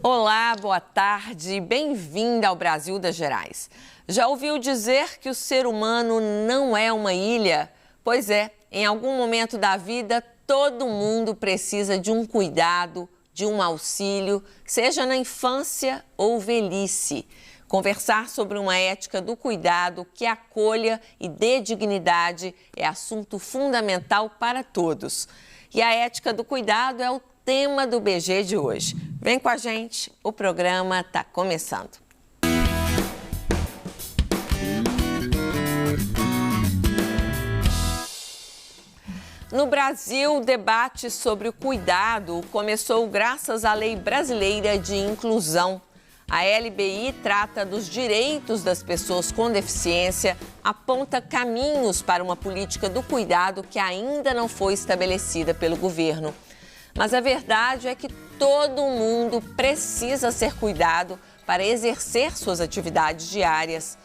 Olá, boa tarde, bem-vinda ao Brasil das Gerais. Já ouviu dizer que o ser humano não é uma ilha? Pois é, em algum momento da vida, todo mundo precisa de um cuidado, de um auxílio, seja na infância ou velhice. Conversar sobre uma ética do cuidado que acolha e dê dignidade é assunto fundamental para todos. E a ética do cuidado é o tema do BG de hoje. Vem com a gente, o programa está começando. No Brasil, o debate sobre o cuidado começou graças à Lei Brasileira de Inclusão. A LBI trata dos direitos das pessoas com deficiência, aponta caminhos para uma política do cuidado que ainda não foi estabelecida pelo governo. Mas a verdade é que todo mundo precisa ser cuidado para exercer suas atividades diárias.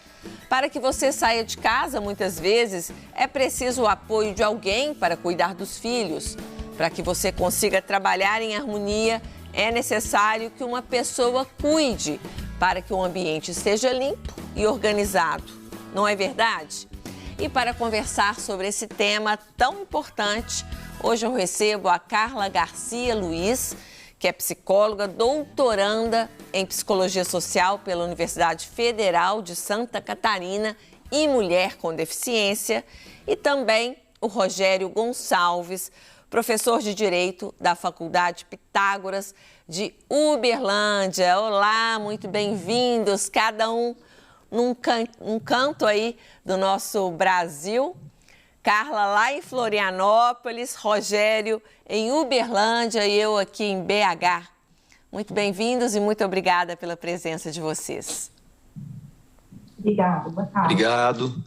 Para que você saia de casa, muitas vezes, é preciso o apoio de alguém para cuidar dos filhos. Para que você consiga trabalhar em harmonia, é necessário que uma pessoa cuide para que o ambiente esteja limpo e organizado. Não é verdade? E para conversar sobre esse tema tão importante, hoje eu recebo a Carla Garcia Luiz, que é psicóloga, doutoranda em Psicologia Social pela Universidade Federal de Santa Catarina e mulher com deficiência, e também o Rogério Gonçalves, professor de Direito da Faculdade Pitágoras de Uberlândia. Olá, muito bem-vindos, cada um num canto aí do nosso Brasil. Carla lá em Florianópolis, Rogério em Uberlândia e eu aqui em BH. Muito bem-vindos e muito obrigada pela presença de vocês. Obrigada, boa tarde. Obrigado.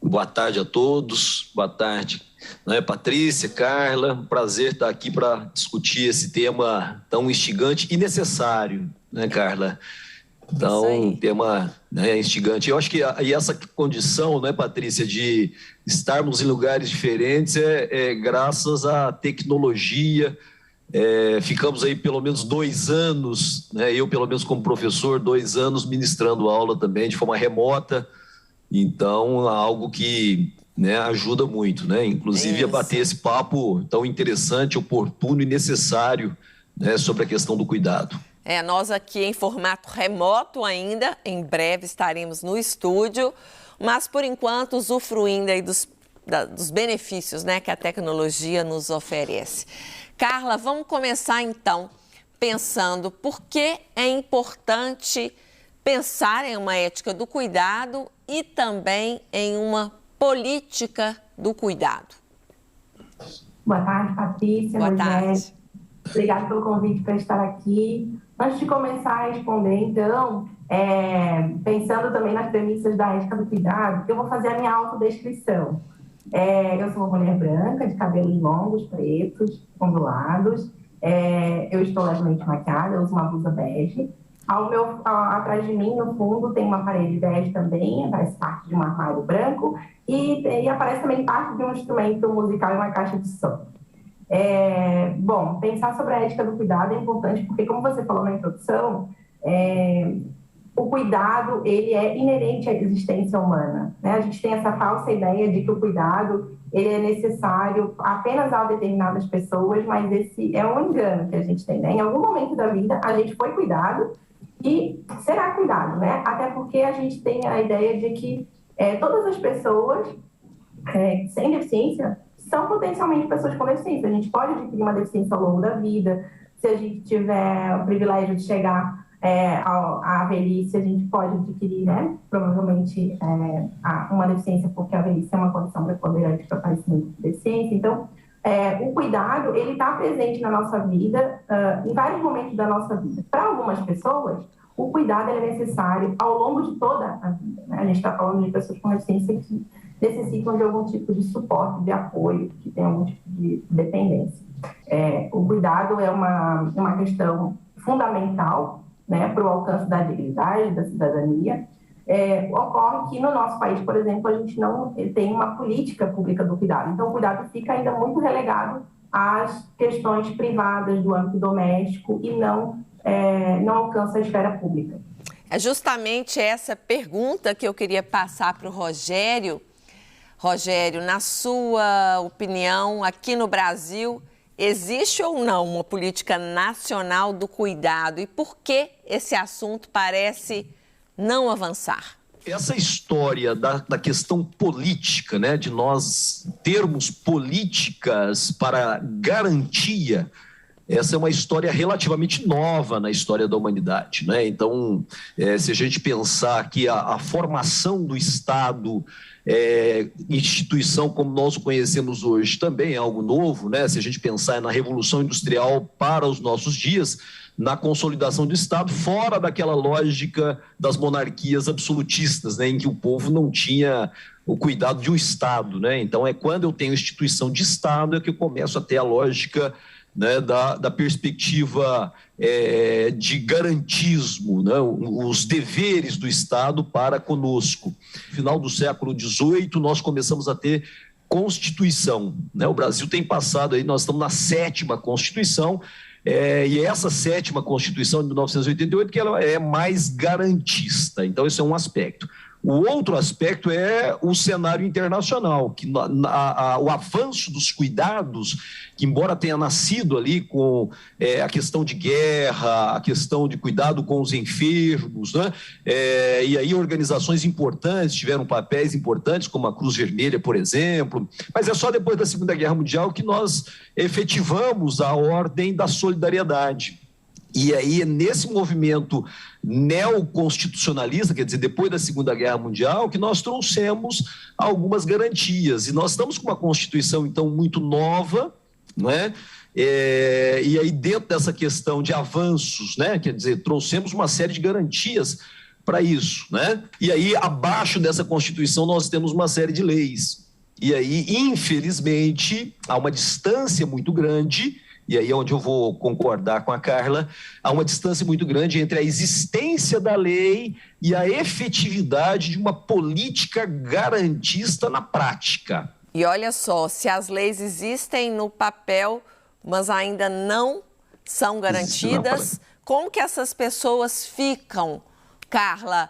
Boa tarde a todos. Boa tarde, Patrícia, Carla. Um prazer estar aqui para discutir esse tema tão instigante e necessário, né, Carla? Então, tema instigante. Eu acho que essa condição, Patrícia, de estarmos em lugares diferentes é graças à tecnologia. Ficamos aí pelo menos 2 anos, eu pelo menos como professor, 2 anos ministrando aula também de forma remota. Então, algo que ajuda muito, inclusive a bater esse papo tão interessante, oportuno e necessário sobre a questão do cuidado. Nós aqui em formato remoto ainda, em breve estaremos no estúdio, mas por enquanto usufruindo aí dos benefícios que a tecnologia nos oferece. Carla, vamos começar então pensando por que é importante pensar em uma ética do cuidado e também em uma política do cuidado. Boa tarde, Patrícia. Boa tarde. Obrigada pelo convite para estar aqui. Antes de começar a responder, então, pensando também nas premissas da ética do cuidado, eu vou fazer a minha autodescrição. Eu sou uma mulher branca, de cabelos longos, pretos, ondulados. Eu estou levemente maquiada, eu uso uma blusa bege. Atrás de mim, no fundo, tem uma parede bege também, aparece parte de um armário branco e aparece também parte de um instrumento musical e uma caixa de som. Bom, pensar sobre a ética do cuidado é importante porque, como você falou na introdução, o cuidado ele é inerente à existência humana, A gente tem essa falsa ideia de que o cuidado ele é necessário apenas a determinadas pessoas, mas esse é um engano que a gente tem, Em algum momento da vida a gente foi cuidado e será cuidado, Até porque a gente tem a ideia de que todas as pessoas sem deficiência são potencialmente pessoas com deficiência. A gente pode adquirir uma deficiência ao longo da vida. Se a gente tiver o privilégio de chegar à velhice, a gente pode adquirir, provavelmente, uma deficiência, porque a velhice é uma condição preponderante para aparecimento de deficiência. Então, o cuidado, ele está presente na nossa vida, em vários momentos da nossa vida. Para algumas pessoas, o cuidado é necessário ao longo de toda a vida, A gente está falando de pessoas com deficiência que necessitam de algum tipo de suporte, de apoio, que tem algum tipo de dependência. O cuidado é uma questão fundamental, para o alcance da dignidade, da cidadania. Ocorre que no nosso país, por exemplo, a gente não tem uma política pública do cuidado. Então, o cuidado fica ainda muito relegado às questões privadas do âmbito doméstico e não não alcança a esfera pública. É justamente essa pergunta que eu queria passar para o Rogério. Rogério, na sua opinião, aqui no Brasil, existe ou não uma política nacional do cuidado? E por que esse assunto parece não avançar? Essa história da questão política, né, de nós termos políticas para garantia, essa é uma história relativamente nova na história da humanidade, né? Então, se a gente pensar que a formação do Estado, instituição como nós o conhecemos hoje, também é algo novo, né? Se a gente pensar na Revolução Industrial para os nossos dias, na consolidação do Estado, fora daquela lógica das monarquias absolutistas, né, em que o povo não tinha o cuidado de um Estado, né? Então, quando eu tenho instituição de Estado que eu começo a ter a lógica, né, da perspectiva de garantismo, né, os deveres do Estado para conosco. No final do século XVIII, nós começamos a ter Constituição, né? O Brasil tem passado aí, nós estamos na 7ª Constituição, e essa 7ª Constituição de 1988 que ela é mais garantista. Então, esse é um aspecto. O outro aspecto é o cenário internacional, que o avanço dos cuidados, que embora tenha nascido ali com a questão de guerra, a questão de cuidado com os enfermos, né? E aí organizações importantes tiveram papéis importantes, como a Cruz Vermelha, por exemplo, mas é só depois da Segunda Guerra Mundial que nós efetivamos a ordem da solidariedade. E aí, nesse movimento neoconstitucionalista, quer dizer, depois da Segunda Guerra Mundial, que nós trouxemos algumas garantias. E nós estamos com uma Constituição, então, muito nova, né? E aí, dentro dessa questão de avanços, né? Quer dizer, trouxemos uma série de garantias para isso, né? E aí, abaixo dessa Constituição, nós temos uma série de leis. E aí, infelizmente, há uma distância muito grande. E aí é onde eu vou concordar com a Carla, há uma distância muito grande entre a existência da lei e a efetividade de uma política garantista na prática. E olha só, se as leis existem no papel, mas ainda não são garantidas, como que essas pessoas ficam, Carla?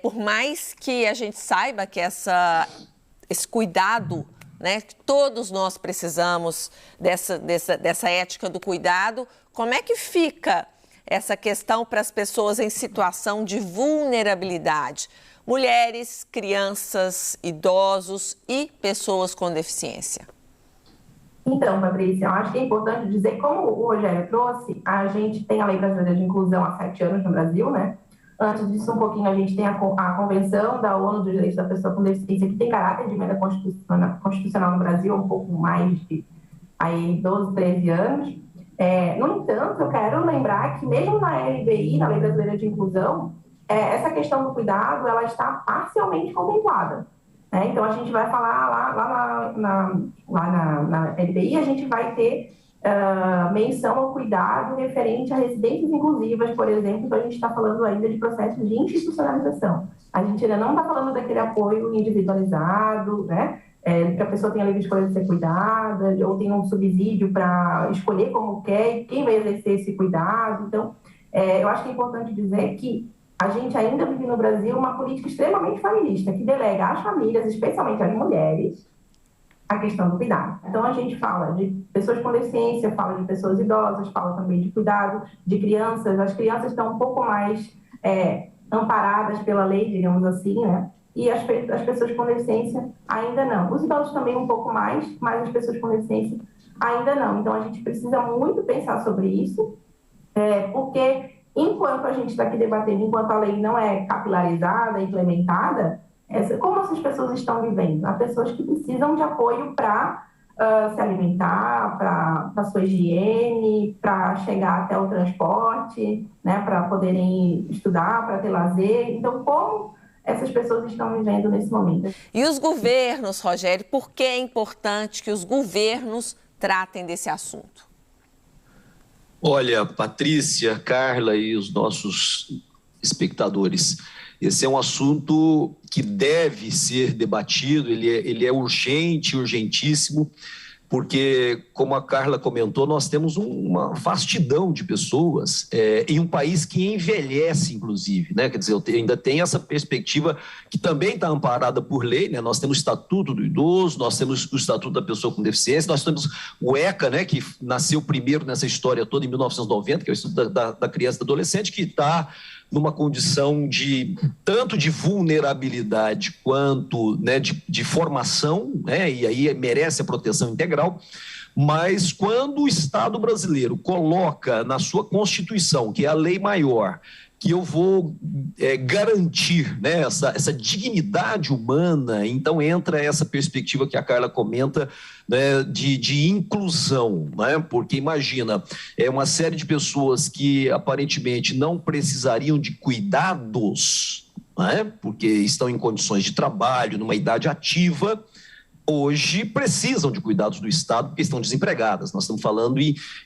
Por mais que a gente saiba que esse cuidado, né, que todos nós precisamos dessa ética do cuidado, como é que fica essa questão para as pessoas em situação de vulnerabilidade? Mulheres, crianças, idosos e pessoas com deficiência. Então, Patrícia, eu acho que é importante dizer, como o Rogério trouxe, a gente tem a Lei Brasileira de Inclusão há 7 anos no Brasil, né? Antes disso, um pouquinho, a gente tem a Convenção da ONU dos Direitos da Pessoa com Deficiência, que tem caráter de emenda constitucional no Brasil, um pouco mais de 12, 13 anos. No entanto, eu quero lembrar que mesmo na LBI, na Lei Brasileira de Inclusão, essa questão do cuidado, ela está parcialmente contemplada. Né? Então, a gente vai falar lá na LBI, a gente vai ter menção ao cuidado referente a residências inclusivas, por exemplo. Então, a gente está falando ainda de processo de institucionalização. A gente ainda não está falando daquele apoio individualizado, né? Que a pessoa tenha livre escolha de ser cuidada, ou tenha um subsídio para escolher como quer e quem vai exercer esse cuidado. Então, eu acho que é importante dizer que a gente ainda vive no Brasil uma política extremamente familista, que delega às famílias, especialmente às mulheres, a questão do cuidado. Então, a gente fala de pessoas com deficiência, fala de pessoas idosas, fala também de cuidado de crianças. As crianças estão um pouco mais amparadas pela lei, digamos assim, né? E as pessoas com deficiência ainda não. Os idosos também um pouco mais, mas as pessoas com deficiência ainda não. Então, a gente precisa muito pensar sobre isso, porque enquanto a gente está aqui debatendo, enquanto a lei não é capilarizada, implementada, como essas pessoas estão vivendo? Há pessoas que precisam de apoio para se alimentar, para sua higiene, para chegar até o transporte, né, para poderem estudar, para ter lazer. Então, como essas pessoas estão vivendo nesse momento? E os governos, Rogério, por que é importante que os governos tratem desse assunto? Olha, Patrícia, Carla e os nossos espectadores, esse é um assunto que deve ser debatido, ele é urgente, urgentíssimo, porque, como a Carla comentou, nós temos uma vastidão de pessoas em um país que envelhece, inclusive, né? Quer dizer, ainda tem essa perspectiva que também está amparada por lei, né? Nós temos o Estatuto do Idoso, nós temos o Estatuto da Pessoa com Deficiência, nós temos o ECA, né? Que nasceu primeiro nessa história toda em 1990, que é o Estatuto da Criança e do Adolescente, que está numa condição tanto de vulnerabilidade quanto, né, de formação, né, e aí merece a proteção integral. Mas quando o Estado brasileiro coloca na sua Constituição, que é a lei maior, que eu vou garantir, né, essa dignidade humana, então entra essa perspectiva que a Carla comenta, né, de inclusão, né, porque imagina, uma série de pessoas que aparentemente não precisariam de cuidados, né, porque estão em condições de trabalho, numa idade ativa, hoje precisam de cuidados do Estado porque estão desempregadas. Nós estamos falando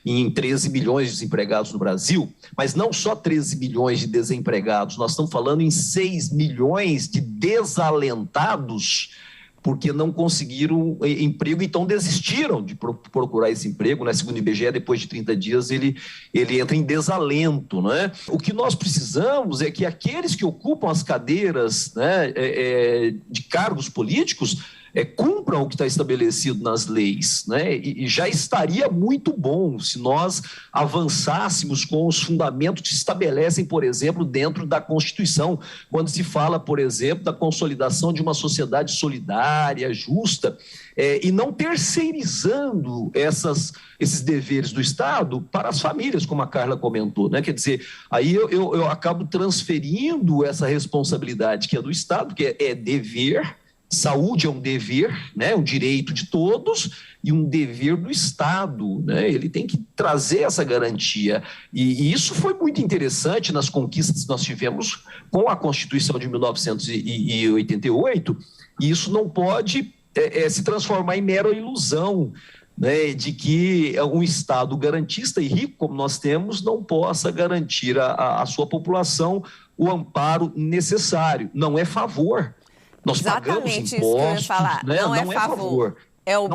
em 13 milhões de desempregados no Brasil, mas não só 13 milhões de desempregados, nós estamos falando em 6 milhões de desalentados porque não conseguiram emprego, então desistiram de procurar esse emprego, né? Segundo o IBGE, depois de 30 dias ele entra em desalento, né? O que nós precisamos é que aqueles que ocupam as cadeiras, né, de cargos políticos cumpram o que está estabelecido nas leis, né? E já estaria muito bom se nós avançássemos com os fundamentos que se estabelecem, por exemplo, dentro da Constituição, quando se fala, por exemplo, da consolidação de uma sociedade solidária, justa, e não terceirizando esses deveres do Estado para as famílias, como a Carla comentou, né? Quer dizer, aí eu acabo transferindo essa responsabilidade que é do Estado, que é dever. Saúde é um dever, né, um direito de todos e um dever do Estado, né? Ele tem que trazer essa garantia e isso foi muito interessante nas conquistas que nós tivemos com a Constituição de 1988 e isso não pode se transformar em mera ilusão, né, de que um Estado garantista e rico como nós temos não possa garantir à sua população o amparo necessário, não é favor. Nós pagamos impostos, isso que eu ia falar. Né? Não é favor.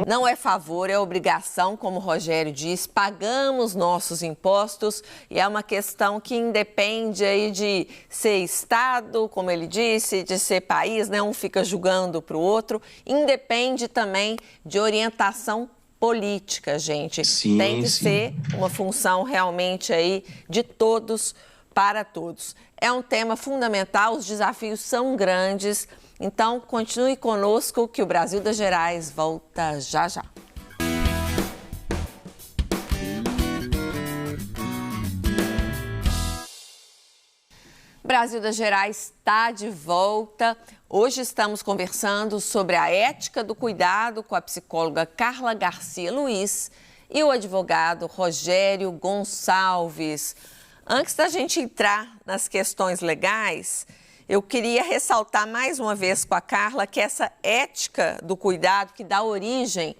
Não é favor, é obrigação, como o Rogério diz, pagamos nossos impostos e é uma questão que independe aí de ser Estado, como ele disse, de ser país, né? Um fica julgando para o outro, independe também de orientação política, gente. Sim, tem que ser uma função realmente aí de todos para todos. É um tema fundamental, os desafios são grandes. Então, continue conosco que o Brasil das Gerais volta já já. Brasil das Gerais está de volta. Hoje estamos conversando sobre a ética do cuidado com a psicóloga Carla Garcia Luiz e o advogado Rogério Gonçalves. Antes da gente entrar nas questões legais, eu queria ressaltar mais uma vez com a Carla que essa ética do cuidado que dá origem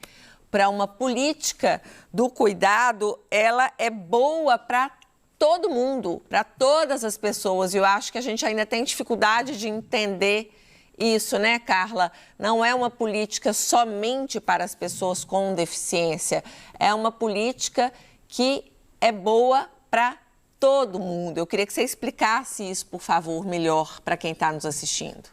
para uma política do cuidado, ela é boa para todo mundo, para todas as pessoas. E eu acho que a gente ainda tem dificuldade de entender isso, né, Carla? Não é uma política somente para as pessoas com deficiência, é uma política que é boa para todo mundo. Eu queria que você explicasse isso, por favor, melhor para quem está nos assistindo.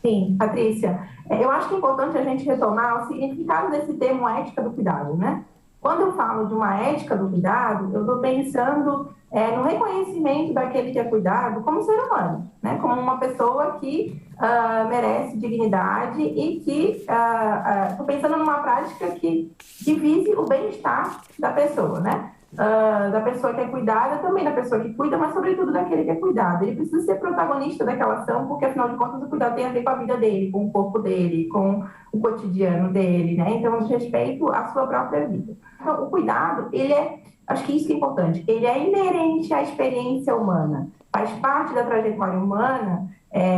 Sim, Patrícia. Eu acho que é importante a gente retomar o significado desse termo ética do cuidado, né? Quando eu falo de uma ética do cuidado, eu estou pensando no reconhecimento daquele que é cuidado como ser humano, né? Como uma pessoa que merece dignidade e que estou pensando numa prática que vise o bem-estar da pessoa, né? Da pessoa que é cuidada, também da pessoa que cuida, mas sobretudo daquele que é cuidado. Ele precisa ser protagonista daquela ação, porque afinal de contas o cuidado tem a ver com a vida dele, com o corpo dele, com o cotidiano dele, né? Então, de respeito à sua própria vida. Então, o cuidado, acho que isso que é importante, ele é inerente à experiência humana, faz parte da trajetória humana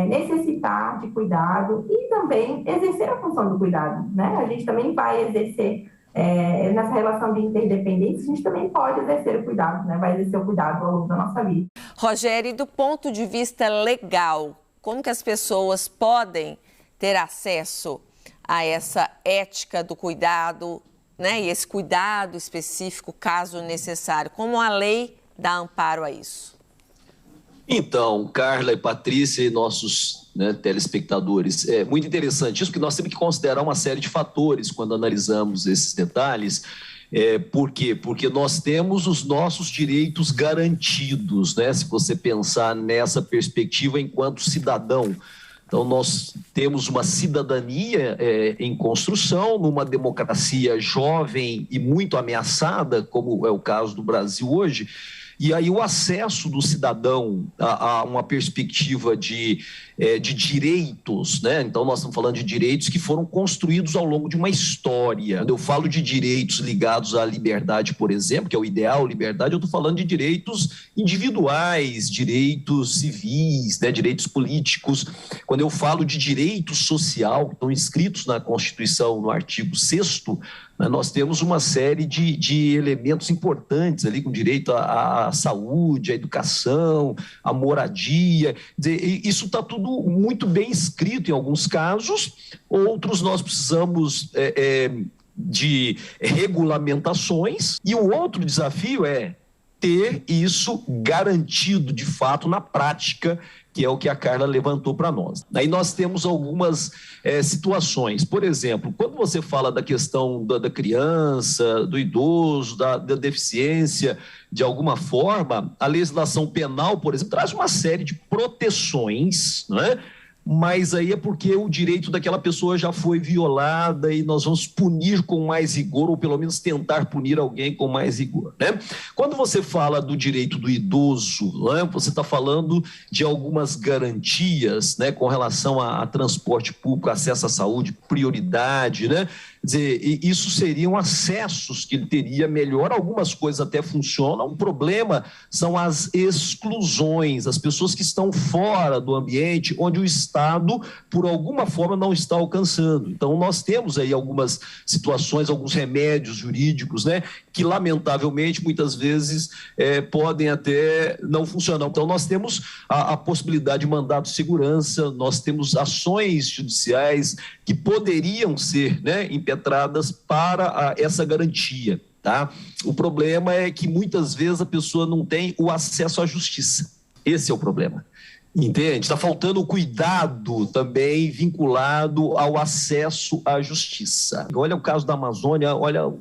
necessitar de cuidado e também exercer a função do cuidado, né? A gente também vai exercer nessa relação de interdependência, a gente também pode exercer o cuidado, né? Vai exercer o cuidado ao longo da nossa vida. Rogério, e do ponto de vista legal, como que as pessoas podem ter acesso a essa ética do cuidado né, e esse cuidado específico, caso necessário? Como a lei dá amparo a isso? Então, Carla e Patrícia e nossos, né, telespectadores, é muito interessante isso, porque nós temos que considerar uma série de fatores quando analisamos esses detalhes. Por quê? Porque nós temos os nossos direitos garantidos, né? Se você pensar nessa perspectiva enquanto cidadão. Então, nós temos uma cidadania em construção, numa democracia jovem e muito ameaçada, como é o caso do Brasil hoje. E aí o acesso do cidadão a uma perspectiva de direitos, né? Então nós estamos falando de direitos que foram construídos ao longo de uma história. Quando eu falo de direitos ligados à liberdade, por exemplo, que é o ideal liberdade, eu estou falando de direitos individuais, direitos civis, né? Direitos políticos. Quando eu falo de direito social, que estão inscritos na Constituição, no artigo 6º, nós temos uma série de elementos importantes ali, com direito à saúde, à educação, à moradia. Isso está tudo muito bem escrito em alguns casos, outros nós precisamos de regulamentações, e o outro desafio é ter isso garantido de fato na prática, que é o que a Carla levantou para nós. Aí nós temos algumas situações. Por exemplo, quando você fala da questão da criança, do idoso, da deficiência, de alguma forma, a legislação penal, por exemplo, traz uma série de proteções, não é? Mas aí é porque o direito daquela pessoa já foi violada e nós vamos punir com mais rigor, ou pelo menos tentar punir alguém com mais rigor, né? Quando você fala do direito do idoso, né, você está falando de algumas garantias, né, com relação a transporte público, acesso à saúde, prioridade, né? Quer dizer, isso seriam acessos que ele teria melhor, algumas coisas até funcionam, o problema são as exclusões, as pessoas que estão fora do ambiente onde o Estado, por alguma forma, não está alcançando. Então, nós temos aí algumas situações, alguns remédios jurídicos, né, que, lamentavelmente, muitas vezes podem até não funcionar. Então, nós temos a possibilidade de mandado de segurança, nós temos ações judiciais que poderiam ser, né, impetradas para essa garantia, tá? O problema é que muitas vezes a pessoa não tem o acesso à justiça. Esse é o problema. Entende? Está faltando o cuidado também vinculado ao acesso à justiça. Olha o caso da Amazônia, olha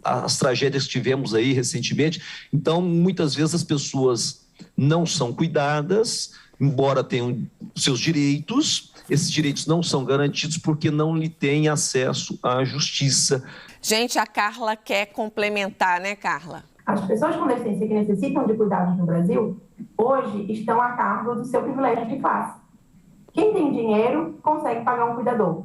as tragédias que tivemos aí recentemente. Então, muitas vezes as pessoas não são cuidadas, embora tenham seus direitos, esses direitos não são garantidos porque não lhe têm acesso à justiça. Gente, a Carla quer complementar, né, Carla? As pessoas com deficiência que necessitam de cuidados no Brasil, hoje estão a cargo do seu privilégio de classe. Quem tem dinheiro consegue pagar um cuidador.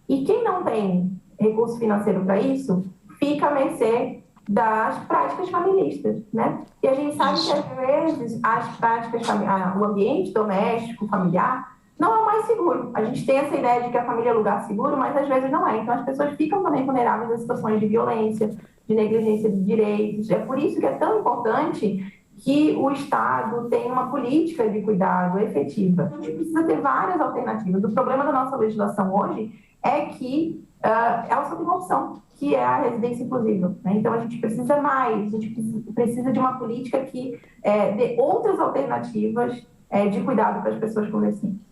E quem não tem recurso financeiro para isso, fica a mercê das práticas familistas, né? E a gente sabe que, às vezes, as práticas, o ambiente doméstico, familiar, não é o mais seguro. A gente tem essa ideia de que a família é lugar seguro, mas às vezes não é. Então, as pessoas ficam também vulneráveis a situações de violência, de negligência de direitos. É por isso que é tão importante que o Estado tenha uma política de cuidado efetiva. A gente precisa ter várias alternativas. O problema da nossa legislação hoje é que ela só tem uma opção, que é a residência inclusiva, né? Então, a gente precisa mais, a gente precisa de uma política que dê outras alternativas de cuidado para as pessoas com deficiência.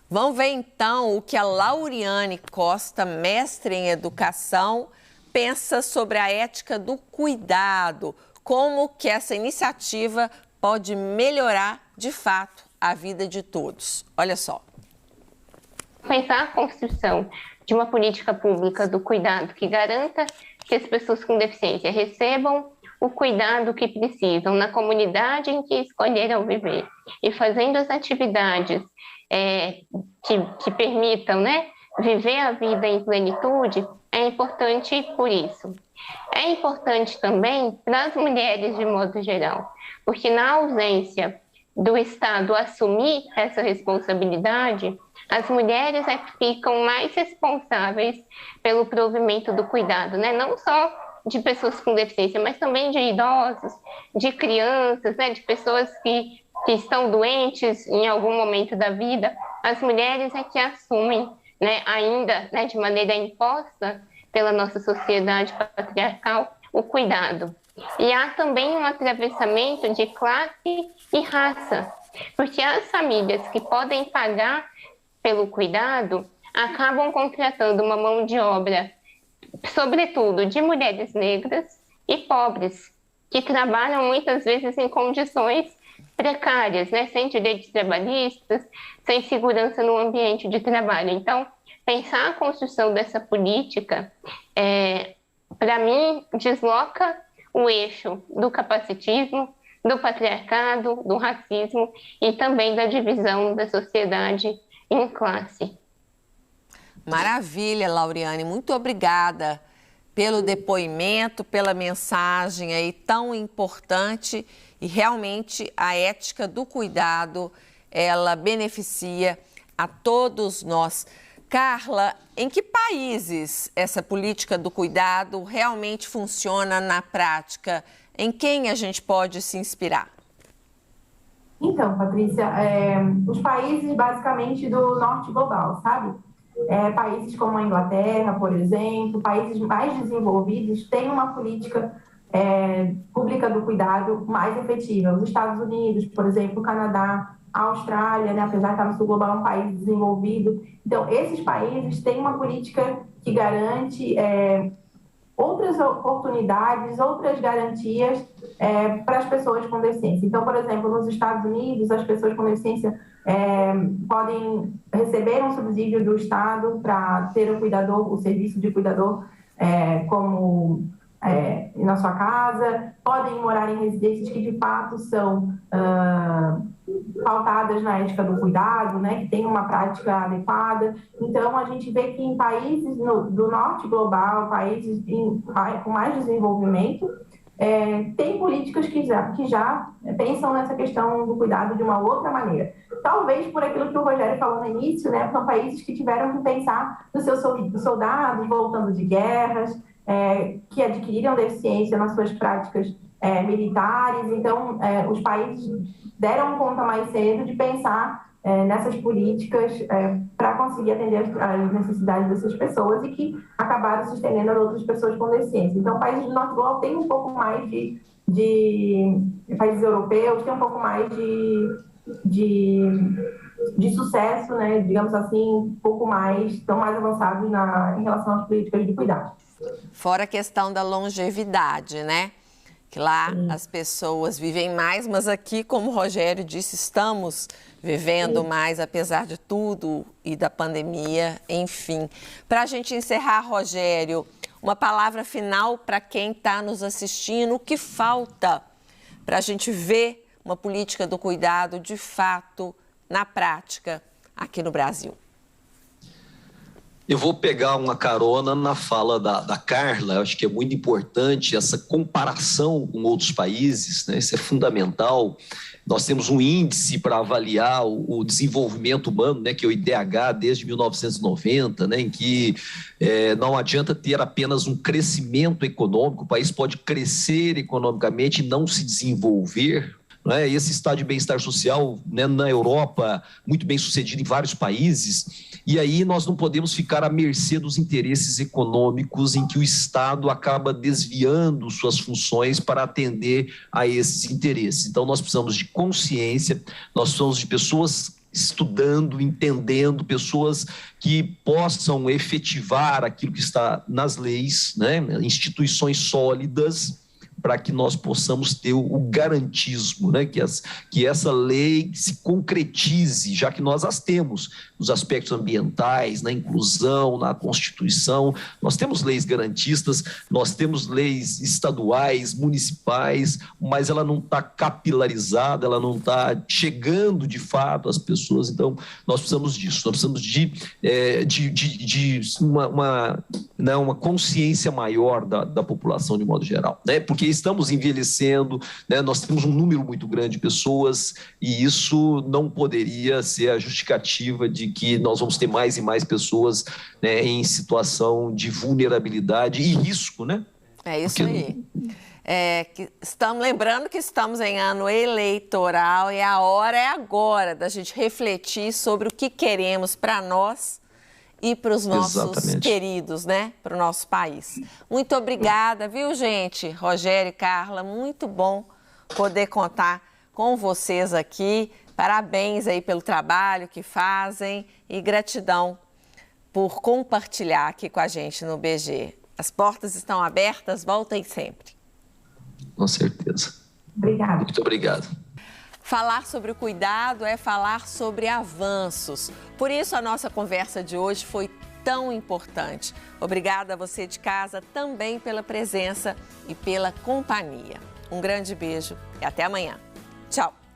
Vamos ver, então, o que a Lauriane Costa, mestre em educação, pensa sobre a ética do cuidado, como que essa iniciativa pode melhorar, de fato, a vida de todos. Olha só. Pensar a construção de uma política pública do cuidado que garanta que as pessoas com deficiência recebam o cuidado que precisam na comunidade em que escolheram viver e fazendo as atividades que permitam, né, viver a vida em plenitude, é importante por isso. É importante também para as mulheres de modo geral, porque na ausência do Estado assumir essa responsabilidade, as mulheres é que ficam mais responsáveis pelo provimento do cuidado, né? Não só de pessoas com deficiência, mas também de idosos, de crianças, né? De pessoas que estão doentes em algum momento da vida. As mulheres é que assumem, né, ainda, né, de maneira imposta, pela nossa sociedade patriarcal, o cuidado. E há também um atravessamento de classe e raça, porque as famílias que podem pagar pelo cuidado acabam contratando uma mão de obra, sobretudo de mulheres negras e pobres, que trabalham muitas vezes em condições precárias, né? Sem direitos trabalhistas, sem segurança no ambiente de trabalho. Então, pensar a construção dessa política, para mim, desloca o eixo do capacitismo, do patriarcado, do racismo e também da divisão da sociedade em classe. Maravilha, Lauriane. Muito obrigada pelo depoimento, pela mensagem aí tão importante. E realmente a ética do cuidado, ela beneficia a todos nós. Carla, em que países essa política do cuidado realmente funciona na prática? Em quem a gente pode se inspirar? Então, Patrícia, os países basicamente do norte global, sabe? Países como a Inglaterra, por exemplo, países mais desenvolvidos têm uma política pública do cuidado mais efetiva. Os Estados Unidos, por exemplo, o Canadá, a Austrália, né, apesar de estar no sul global, é um país desenvolvido. Então, esses países têm uma política que garante outras oportunidades, outras garantias para as pessoas com deficiência. Então, por exemplo, nos Estados Unidos, as pessoas com deficiência podem receber um subsídio do Estado para ter um cuidador, o serviço de cuidador como na sua casa, podem morar em residências que de fato são pautadas na ética do cuidado, né, que tem uma prática adequada. Então, a gente vê que em países do norte global, países com mais desenvolvimento, tem políticas que já pensam nessa questão do cuidado de uma outra maneira. Talvez por aquilo que o Rogério falou no início, né, são países que tiveram que pensar nos seus soldados voltando de guerras, que adquiriram deficiência nas suas práticas militares. Então, os países deram conta mais cedo de pensar nessas políticas para conseguir atender as necessidades dessas pessoas e que acabaram se estendendo a outras pessoas com deficiência. Então, países do norte global têm um pouco mais países europeus têm um pouco mais de sucesso, né, digamos assim, um pouco mais, estão mais avançados em relação às políticas de cuidado. Fora a questão da longevidade, né? Que lá as pessoas vivem mais, mas aqui, como o Rogério disse, estamos vivendo mais, apesar de tudo e da pandemia, enfim. Para a gente encerrar, Rogério, uma palavra final para quem está nos assistindo, o que falta para a gente ver uma política do cuidado de fato na prática aqui no Brasil? Eu vou pegar uma carona na fala da Carla. Eu acho que é muito importante essa comparação com outros países, né? Isso é fundamental. Nós temos um índice para avaliar o desenvolvimento humano, né, que é o IDH desde 1990, né, em que não adianta ter apenas um crescimento econômico, o país pode crescer economicamente e não se desenvolver. Esse estado de bem-estar social, né, na Europa, muito bem sucedido em vários países, e aí nós não podemos ficar à mercê dos interesses econômicos em que o Estado acaba desviando suas funções para atender a esses interesses. Então, nós precisamos de consciência, nós precisamos de pessoas estudando, entendendo, pessoas que possam efetivar aquilo que está nas leis, né, instituições sólidas, para que nós possamos ter o garantismo, né? Que essa lei se concretize, já que nós as temos nos aspectos ambientais, na inclusão, na Constituição. Nós temos leis garantistas, nós temos leis estaduais, municipais, mas ela não está capilarizada, ela não está chegando de fato às pessoas. Então, nós precisamos disso, nós precisamos de uma consciência maior da população de modo geral, né? Porque estamos envelhecendo, né? Nós temos um número muito grande de pessoas e isso não poderia ser a justificativa de que nós vamos ter mais e mais pessoas, né, em situação de vulnerabilidade e risco, né? É isso aí. Lembrando que estamos em ano eleitoral e a hora é agora da gente refletir sobre o que queremos para nós e para os nossos Exatamente. queridos, né? Para o nosso país. Muito obrigada, viu, gente? Rogério e Carla, muito bom poder contar com vocês aqui. Parabéns aí pelo trabalho que fazem e gratidão por compartilhar aqui com a gente no BG. As portas estão abertas, voltem sempre. Com certeza. Obrigada. Muito obrigado. Falar sobre o cuidado é falar sobre avanços. Por isso a nossa conversa de hoje foi tão importante. Obrigada a você de casa também pela presença e pela companhia. Um grande beijo e até amanhã. Tchau!